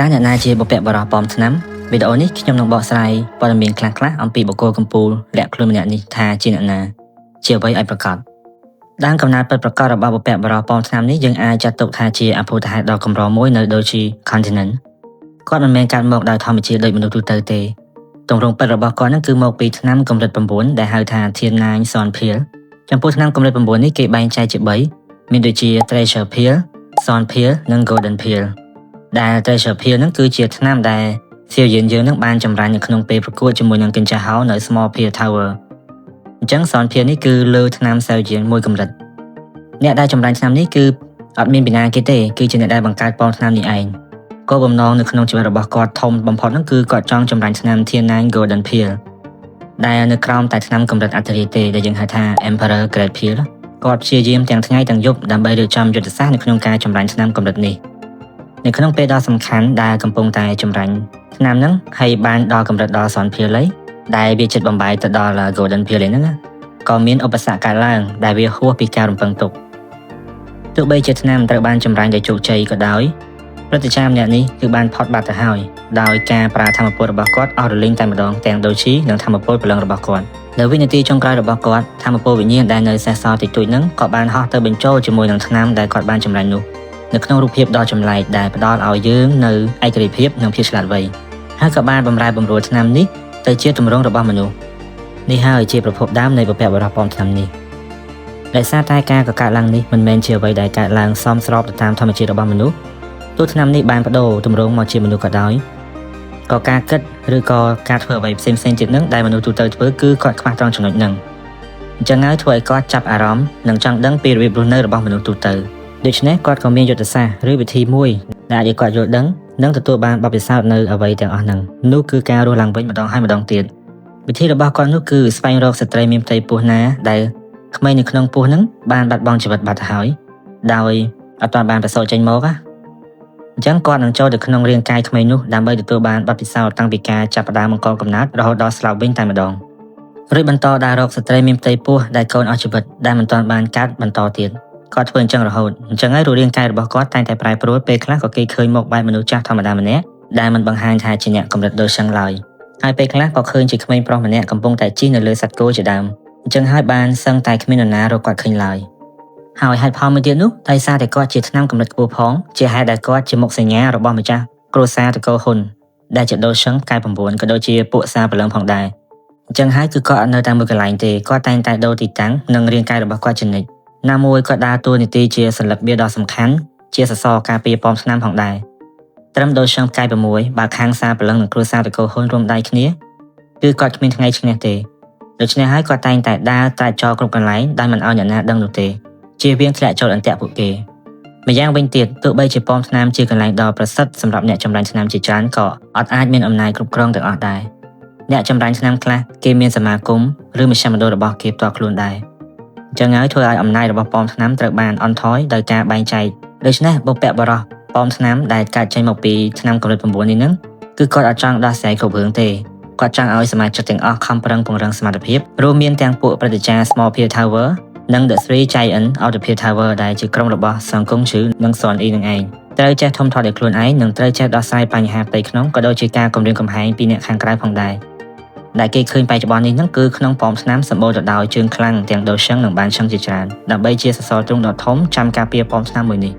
តាអ្នកណាជាបុព្វបុរសប៉មឆ្នាំវីដេអូនេះខ្ញុំនឹងបកស្រាយព័ត៌មានខ្លះៗអំពីបុគ្គលកំពូលលាក់ខ្លួនម្នាក់នេះថាជាអ្នកណាជាអ្វីឲ្យប្រកាសដើមកំណើតពិតប្រាកដរបស់បុព្វបុរសប៉មឆ្នាំនេះយើងអាចចាត់ទុកថាជាអភូតហេតុដ៏កម្រមួយនៅដូចជា continent គាត់មិនមែនកើតមកដោយធម្មជាតិដូចមនុស្សទូទៅទេទម្រង់ពិតរបស់គាត់នឹងគឺមកពីឆ្នាំកម្រិត9ដែលហៅថាធានណាញសនភៀលចំពោះឆ្នាំកម្រិត9នេះគេបែងចែកជា3មានដូចជា treasure peel សនភៀលនិង golden peel ដែល treasure peel ហ្នឹងគឺជាឆ្នាំដែលសៀវយានយើងនឹងបានចម្រាញ់នៅក្នុងពេលប្រកួតជាមួយនឹងកញ្ចាស់ហោនៅ small peel tower អញ្ចឹងសនភៀលនេះគឺលើឆ្នាំសៀវយានមួយកម្រិតអ្នកដែលចម្រាញ់ឆ្នាំនេះគឺអត់មានពីណាគេទេគឺជាអ្នកដែលបង្កើតប៉មឆ្នាំនេះឯងគោលបំណងនៅក្នុងជីវិតរបស់គាត់ធំបំផុតហ្នឹងគឺគាត់ចង់ចម្រាញ់ឆ្នាំធានណាញ golden peel ដែលនៅក្រោមតែឆ្នាំកម្រិតអធិរាជទេដែលយើងហៅថា emperor great peel គាត់ព្យាយាមទាំងថ្ងៃទាំងយប់ដើម្បីរៀបចំយុទ្ធសាស្ត្រនៅក្នុងការចម្រាញ់ឆ្នាំកម្រិតនេះនៅក្នុងពេលដ៏សំខាន់ដែលកំពុងតែចម្រាញ់ឆ្នាំហ្នឹងហើយបានដល់កម្រិតដល់សនភៀលហើយដែលវាជិតបំបាយទៅដល់ golden peel ហ្នឹងក៏មានឧបសគ្គកើតឡើងដែលវាហួសពីការរំពឹងទុកទោះបីជាឆ្នាំត្រូវបានចម្រាញ់ដោយជោគជ័យក៏ដោយព្រឹទ្ធាចារ្យម្នាក់នេះគឺបានផុតបាត់ទៅហើយដោយការប្រើធម្មពលរបស់គាត់អស់រលីងតែម្ដងទាំងដូជីនិងធម្មពលព្រលឹងរបស់គាត់នៅវិនាទីចុងក្រោយរបស់គាត់ធម្មពលវិញ្ញាណដែលនៅសេសសល់តិចតួចហ្នឹងក៏បានហោះទៅបញ្ចូលជាមួយនឹងឆ្នាំដែលគាត់បានចម្រាញ់នោះនៅក្នុងរូបភាពដ៏ចម្លែកដែលផ្ដល់ឲ្យយើងនៅឯករាជ្យភាពនិងភាពឆ្លាតវៃហើយក៏បានបម្រែបម្រួលឆ្នាំនេះទៅជាទម្រង់របស់មនុស្សនេះហើយជាប្រភពដើមនៃបុព្វបុរសប៉មឆ្នាំនេះដោយសារតែការកកើតឡើងនេះមិនមែនជាអ្វីដែលកើតឡើងសមស្របទៅតាមធម្មជាតិរបស់មនុស្សទោះឆ្នាំនេះបានបដូរទម្រង់មកជាមនុស្សក៏ដោយក៏ការគិតឬក៏ការធ្វើអ្វីផ្សេងៗទៀតនឹងដែលមនុស្សទូទៅធ្វើគឺគាត់ខ្វះត្រង់ចំណុចហ្នឹងអញ្ចឹងហើយធ្វើឲ្យគាត់ចាប់អារម្មណ៍និងចង់ដឹងពីរបៀបរស់នៅរបស់មនុស្សទូទៅដូច្នេះគាត់ក៏មានយុទ្ធសាស្ត្រឬវិធីមួយដែលឲ្យគាត់យល់ដឹងនិងទទួលបានបទពិសោធន៍នៅអ្វីទាំងអស់ហ្នឹងនោះគឺការរស់ឡើងវិញម្ដងហើយម្ដងទៀតវិធីរបស់គាត់នោះគឺស្វែងរកស្ត្រីមានផ្ទៃពោះណាដែលក្មេងនៅក្នុងពោះហ្នឹងបានបាត់បង់ជីវិតបាត់ហើយដោយអត់ទាន់បានប្រសូតចេញមកអញ្ចឹងគាត់នឹងចូលទៅក្នុងរាងកាយក្មេងនោះដើម្បីទទួលបានបទពិសោធន៍តាំងពីការចាប់ផ្ដើមបង្កកំណើតរហូតដល់ស្លាប់វិញតែម្ដងរួចបន្តដើររកស្ត្រីមានផ្ទៃពោះដែលកូនអស់ជីវិតដែលមិនទាន់បានកើតបន្តទៀតគាត់ធ្វើអញ្ចឹងរហូតអញ្ចឹងហើយរាងកាយរបស់គាត់តែងតែប្រែប្រួលពេលខ្លះក៏គេឃើញមកបែបមនុស្សចាស់ធម្មតាម្នាក់ដែលមិនបង្ហាញថាជាអ្នកកម្រិតដូចសឹងឡើយហើយពេលខ្លះក៏ឃើញជាក្មេងប្រុសម្នាក់កំពុងតែជិះនៅលើសត្វគោជាដើមអញ្ចឹងហើយបានសឹងតែគ្មាននរណារកគាត់ឃើញឡើយហើយហេតុផលមួយទៀតនោះដោយសារតែគាត់ជាឆ្នាំកម្រិតខ្ពស់ផងជាហេតុដែលគាត់ជាមុខសញ្ញារបស់ម្ចាស់គ្រួសារតកូហ៊ុនដែលជាដូសឹងកែ9ក៏ដូចជាពួកសារព្រលឹងផងដែរអញ្ចឹងហើយគឺគាត់អត់នៅតែមួយកន្លែងទេគាត់តែងតែដូរទីតាំងនិងរាងកាយរបស់គាត់ជានិច្ចណាមួយគាត់ដើរតួនាទីជាសញ្ញាបត្រដ៏សំខាន់ជាសសរការពារប៉មឆ្នាំផងដែរត្រឹមដូសឹងកាយ6បើខាងសារព្រលឹងនិងគ្រួសារតកូហ៊ុនរួមដៃគ្នាគឺគាត់គ្មានថ្ងៃឈ្នះទេដូច្នេះហើយគាត់តែងតែដើរត្រាច់ចោលគ្រប់កន្លែងដោយមិនឲ្យអ្នកណាដឹងនោះទេជៀសវាងធ្លាក់ចូលអន្ទាក់ពួកគេម្យ៉ាងវិញទៀតទោះបីជាប៉មឆ្នាំជាកន្លែងដ៏ប្រសិទ្ធសម្រាប់អ្នកចម្រាញ់ឆ្នាំជាច្រើនក៏អត់អាចមានអំណាចគ្រប់គ្រងទាំងអស់ដែរអ្នកចម្រាញ់ឆ្នាំខ្លះគេមានសមាគមឬមជ្ឈមណ្ឌលរបស់គេផ្ទាល់ខ្លួនដែរអញ្ចឹងហើយធ្វើឲ្យអំណាចរបស់ប៉មឆ្នាំត្រូវបានអន់ថយដោយការបែងចែកដូច្នេះបុព្វបុរសប៉មឆ្នាំដែលកើតចេញមកពីឆ្នាំកម្រិត9នេះហ្នឹងគឺគាត់អត់ចង់ដោះស្រាយគ្រប់រឿងទេគាត់ចង់ឲ្យសមាជិកទាំងអស់ខំប្រឹងពង្រឹងសមត្ថភាពរួមមានទាំងពួកព្រឹទ្ធាចារ្យ Small Peel Tower និង The Three Giant of the Peel Tower ដែលជាក្រុមរបស់សង្គមជឺនិងសនអ៊ីនឹងឯងត្រូវចេះធំធាត់ដោយខ្លួនឯងនិងត្រូវចេះដោះស្រាយបញ្ហាផ្ទៃក្នុងក៏ដូចជាការគំរាមកំហែងពីអ្នកខាងក្រៅផងដែរដែលគេឃើញបច្ចុប្បន្ននេះហ្នឹងគឺក្នុងប៉មឆ្នាំសម្បូរទៅដោយជើងខ្លាំងទាំងដូសឹងនិងបានឈឹងជាច្រើនដើម្បីជាសសរទ្រូងដ៏ធំចាំការពារប៉មឆ្នាំមួយនេះ